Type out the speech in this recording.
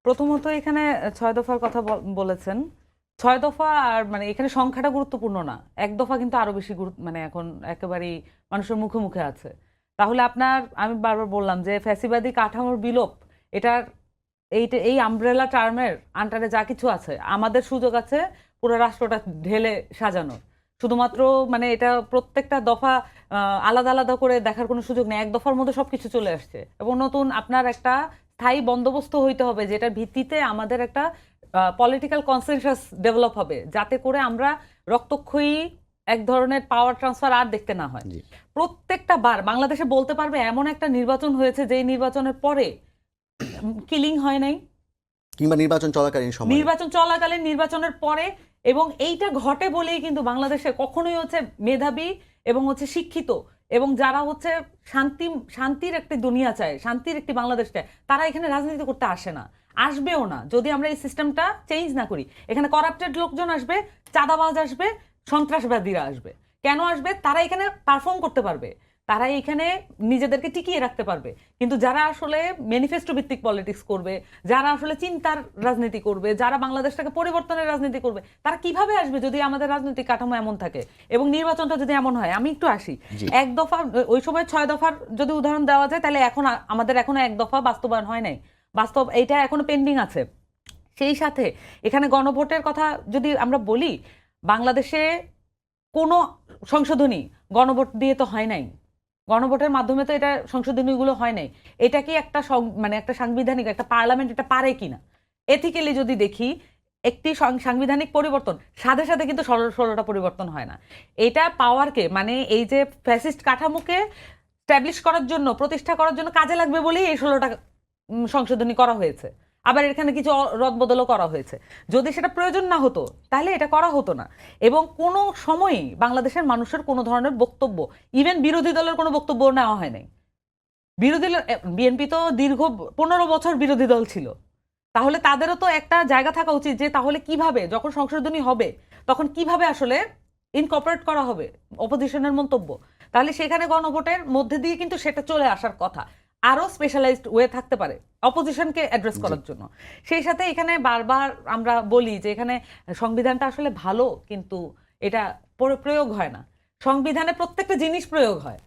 প্রথমত এখানে ৬ দফার কথা বলেছেন। ৬ দফা আর মানে এখানে সংখ্যাটা গুরুত্বপূর্ণ না। ১ দফা কিন্তু আরো বেশি মানে এখন একেবারেই মানুষের মুখে, মুখে আছে। তাহলে আমি বারবার বললাম যে ফ্যাসিবাদী কাঠামোর বিলোপ এটার এই আমব্রেলা টার্মের আন্ডারে যা কিছু আছে আমাদের সুযোগ আছে পুরো রাষ্ট্রটা ঢেলে সাজানোর। শুধুমাত্র মানে এটা প্রত্যেকটা দফা আলাদা, আলাদা করে দেখার কোনো সুযোগ নেই। ১ দফার মধ্যে সবকিছু চলে আসছে এবং নতুন আপনার একটা স্থায়ী বন্দোবস্ত হইতে হবে যেটার ভিত্তিতে আমাদের একটা পলিটিক্যাল কনসেনসাস ডেভেলপ হবে যাতে করে আমরা রক্তক্ষয়ী এক ধরনের পাওয়ার ট্রান্সফার আর দেখতে না হয়। প্রত্যেকটা বার বাংলাদেশে বলতে পারবে এমন একটা নির্বাচন হয়েছে যেই নির্বাচনের পরে কিলিং হয় নাই, কিংবা নির্বাচন চলাকালীন নির্বাচনের পরে, এবং এইটা ঘটে বলেই কিন্তু বাংলাদেশে কখনোই হচ্ছে মেধাবী এবং হচ্ছে শিক্ষিত এবং যারা হচ্ছে শান্তির একটি দুনিয়া চায়, শান্তির একটি বাংলাদেশ চায়, তারা এখানে রাজনীতি করতে আসে না, আসবেও না যদি আমরা এই সিস্টেমটা চেঞ্জ না করি। এখানে করাপ্টেড লোকজন আসবে, চাঁদাবাজ আসবে, সন্ত্রাসবাদীরা আসবে। কেন আসবে? তারা এখানে পারফর্ম করতে পারবে, তারা এখানে নিজেদেরকে টিকিয়ে রাখতে পারবে। কিন্তু যারা আসলে ম্যানিফেস্টো ভিত্তিক পলিটিক্স করবে, যারা আসলে চিন্তার রাজনীতি করবে, যারা বাংলাদেশটাকে পরিবর্তনের রাজনীতি করবে, তারা কিভাবে আসবে যদি আমাদের রাজনৈতিক কাঠামো এমন থাকে এবং নির্বাচনটা যদি এমন হয়? আমি একটু আসি ১ দফা, ওই সময় ৬ দফার যদি উদাহরণ দেওয়া যায় তাহলে এখন আমাদের এখনো ১ দফা বাস্তবায়ন হয় নাই, এইটা এখনো পেন্ডিং আছে। সেই সাথে এখানে গণভোটের কথা যদি আমরা বলি, বাংলাদেশে কোনো সংশোধনী গণভোট দিয়ে তো হয় নাই, গণভোটের মাধ্যমে তো এটা সংশোধনীগুলো হয় নাই। এটা কি একটা মানে একটা সাংবিধানিক একটা পার্লামেন্ট এটা পারে কিনা? এথিক্যালি যদি দেখি একটি সাংবিধানিক পরিবর্তন সাথে সাথে কিন্তু ১৬টা পরিবর্তন হয় না। এটা পাওয়ারকে মানে এই যে ফ্যাসিস্ট কাঠামোকে স্ট্যাবলিশ করার জন্য, প্রতিষ্ঠা করার জন্য কাজে লাগবে বলেই এই ১৬টা সংশোধনী করা হয়েছে। আবার এখানে কিছু রদবদলও করা হয়েছে। যদি সেটা প্রয়োজন না হতো তাহলে এটা করা হতো না। এবং কোনো সময়ই বাংলাদেশের মানুষের কোনো ধরনের বক্তব্য, ইভেন বিরোধী দলের কোনো বক্তব্য নেওয়া হয় নাই। বিএনপি তো দীর্ঘ ১৫ বছর বিরোধী দল ছিল, তাহলে তাদেরও তো একটা জায়গা থাকা উচিত যে তাহলে কিভাবে যখন সংশোধনী হবে তখন কিভাবে আসলে ইনকর্পোরেট করা হবে অপোজিশনের মন্তব্য। তাহলে সেখানে গণভোটের মধ্যে দিয়ে কিন্তু সেটা চলে আসার কথা। আরো স্পেশালাইজড ওয়ে থাকতে পারে অপোজিশনকে অ্যাড্রেস করার জন্য। সেই সাথে এখানে বারবার আমরা বলি যে এখানে সংবিধানটা আসলে ভালো কিন্তু এটা প্রয়োগ হয় না। সংবিধানে প্রত্যেকটা জিনিস প্রয়োগ হয়,